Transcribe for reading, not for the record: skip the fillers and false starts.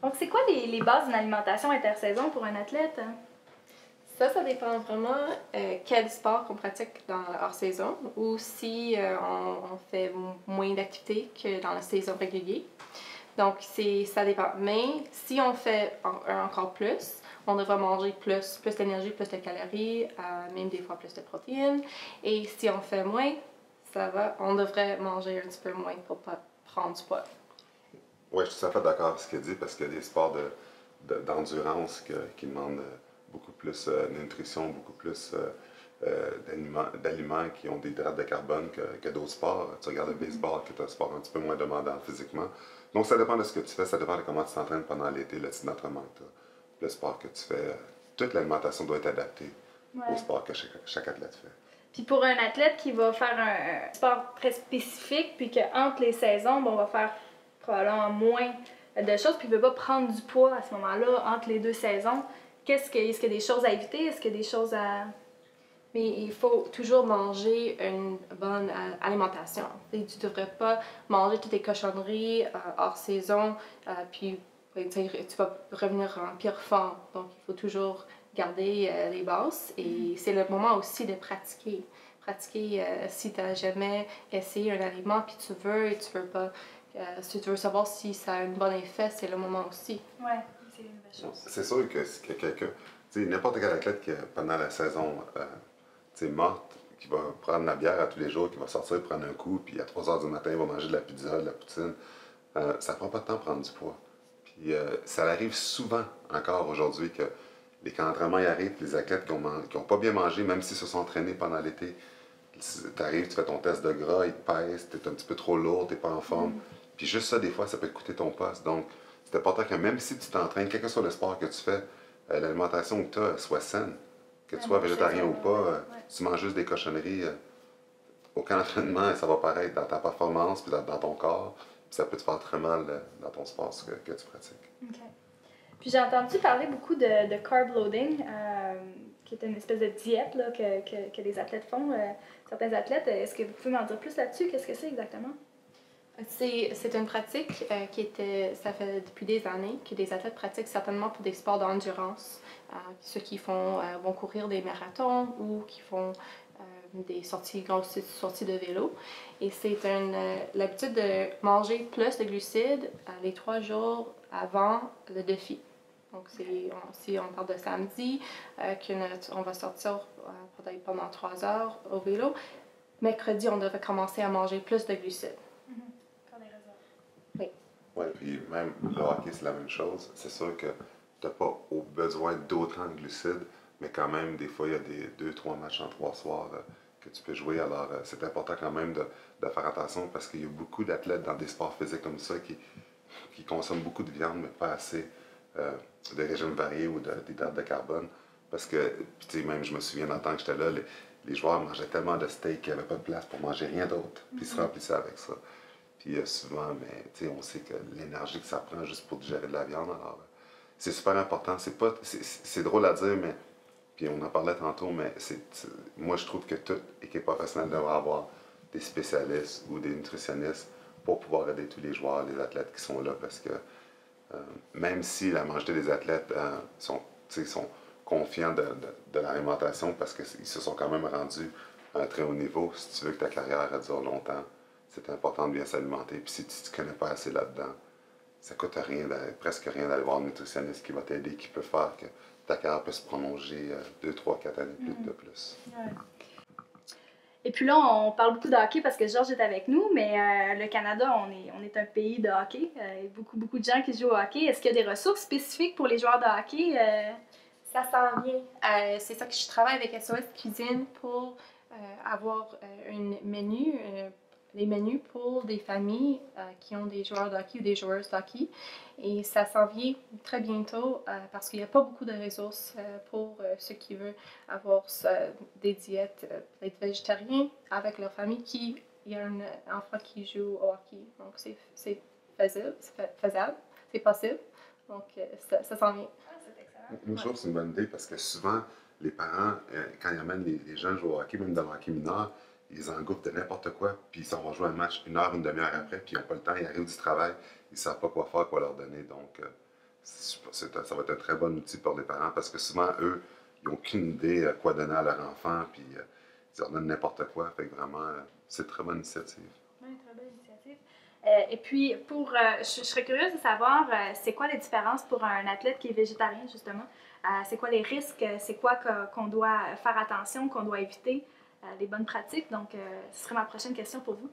Donc, c'est quoi les bases d'une alimentation intersaison pour un athlète? Ça dépend vraiment quel sport qu'on pratique dans la hors-saison ou si on fait moins d'activités que dans la saison régulière. Donc, ça dépend. Mais si on fait encore plus, on devra manger plus d'énergie, plus de calories, même des fois plus de protéines. Et si on fait moins, on devrait manger un petit peu moins pour pas prendre du poids. Oui, je suis tout à fait d'accord avec ce qu'il dit parce qu'il y a des sports d'endurance qui demandent beaucoup plus de nutrition, beaucoup plus d'aliments qui ont des hydrates de carbone que d'autres sports. Tu regardes le baseball, qui est un sport un petit peu moins demandant physiquement. Donc, ça dépend de ce que tu fais, ça dépend de comment tu t'entraînes pendant l'été, le type d'entraînement que tu as, le sport que tu fais. Toute l'alimentation doit être adaptée au sport que chaque athlète fait. Puis pour un athlète qui va faire un sport très spécifique, puis qu'entre les saisons, on va faire probablement moins de choses, puis il ne veut pas prendre du poids à ce moment-là, entre les deux saisons, est-ce qu'il y a des choses à éviter? Est-ce qu'il y a des choses à... Mais il faut toujours manger une bonne alimentation. Tu ne devrais pas manger toutes tes cochonneries hors saison, puis tu vas revenir en pire forme. Donc, il faut toujours garder les bases. Et c'est le moment aussi de pratiquer. Pratiquer si tu n'as jamais essayé un aliment, puis tu veux pas... si tu veux savoir si ça a un bon effet, c'est le moment aussi. Oui, c'est une belle chose. C'est sûr que si quelqu'un... Tu sais, n'importe quel athlète qui, pendant la saison... morte, qui va prendre la bière à tous les jours, qui va sortir prendre un coup, puis à 3 h du matin, il va manger de la pizza, de la poutine. Ça prend pas de temps de prendre du poids. Puis ça arrive souvent encore aujourd'hui que les camps d'entraînement y arrivent, les athlètes qui ont pas bien mangé, même s'ils se sont entraînés pendant l'été, tu arrives, tu fais ton test de gras, ils te pèsent, tu es un petit peu trop lourd, tu n'es pas en forme. Puis juste ça, des fois, ça peut te coûter ton poste. Donc, c'est important que même si tu t'entraînes, quel que soit le sport que tu fais, l'alimentation que tu as soit saine. Que tu sois végétarien ou pas, si tu manges juste des cochonneries, aucun entraînement, ça va paraître dans ta performance puis dans ton corps. Puis ça peut te faire très mal dans ton sport que tu pratiques. OK. Puis j'ai entendu parler beaucoup de carb loading, qui est une espèce de diète là, que les athlètes font, certains athlètes. Est-ce que vous pouvez m'en dire plus là-dessus? Qu'est-ce que c'est exactement? C'est une pratique ça fait depuis des années que des athlètes pratiquent certainement pour des sports d'endurance. Ceux qui vont courir des marathons ou qui font des grosses sorties de vélo. Et c'est l'habitude de manger plus de glucides les 3 jours avant le défi. Donc, si on parle de samedi, on va sortir peut-être pendant 3 heures au vélo, mercredi, on devrait commencer à manger plus de glucides. Oui. Oui, puis même le hockey, c'est la même chose. C'est sûr que tu n'as pas besoin d'autant de glucides, mais quand même, des fois, il y a des 2-3 matchs en 3 soirs que tu peux jouer. Alors, c'est important quand même de faire attention parce qu'il y a beaucoup d'athlètes dans des sports physiques comme ça qui consomment beaucoup de viande, mais pas assez de régimes variés ou d'hydrates de carbone. Parce que, tu sais, même je me souviens dans le temps que j'étais là, les joueurs mangeaient tellement de steak qu'il n'y avait pas de place pour manger rien d'autre. Puis ils se remplissaient avec ça. Puis souvent, mais, on sait que l'énergie que ça prend juste pour digérer de la viande, alors c'est super important. C'est drôle à dire, mais puis on en parlait tantôt, mais moi je trouve que toute équipe professionnelle devrait avoir des spécialistes ou des nutritionnistes pour pouvoir aider tous les joueurs, les athlètes qui sont là, parce que même si la majorité des athlètes sont confiants de l'alimentation parce qu'ils se sont quand même rendus à un très haut niveau, si tu veux que ta carrière dure longtemps, c'est important de bien s'alimenter. Puis si tu ne te connais pas assez là-dedans, ça ne coûte rien, presque rien d'aller voir un nutritionniste qui va t'aider, qui peut faire que ta carrière peut se prolonger 2, 3, 4 années de plus. Ouais. Et puis là, on parle beaucoup de hockey parce que Georges est avec nous, mais le Canada, on est un pays de hockey. Il y a beaucoup de gens qui jouent au hockey. Est-ce qu'il y a des ressources spécifiques pour les joueurs de hockey? Ça s'en vient. C'est ça que je travaille avec SOS Cuisine pour avoir des menus pour des familles qui ont des joueurs de hockey ou des joueuses de hockey. Et ça s'en vient très bientôt parce qu'il n'y a pas beaucoup de ressources pour ceux qui veulent avoir des diètes peut-être végétariennes avec leur famille il y a un enfant qui joue au hockey. Donc c'est faisable, c'est possible. Donc ça s'en vient. Moi, je trouve que c'est une bonne idée parce que souvent, les parents, quand ils amènent les jeunes jouer au hockey, même dans le hockey mineur, ils engouffrent de n'importe quoi, puis ils s'en vont jouer un match 1 heure, une demi-heure après, puis ils n'ont pas le temps, ils arrivent du travail, ils ne savent pas quoi faire, quoi leur donner. Donc, ça va être un très bon outil pour les parents parce que souvent, eux, ils n'ont aucune idée à quoi donner à leur enfant, puis ils leur donnent n'importe quoi. Fait que vraiment, c'est une très bonne initiative. Oui, très belle initiative. Et puis, je serais curieuse de savoir, c'est quoi les différences pour un athlète qui est végétarien, justement? C'est quoi les risques? C'est quoi qu'on doit faire attention, qu'on doit éviter? Les bonnes pratiques. Donc, ce serait ma prochaine question pour vous.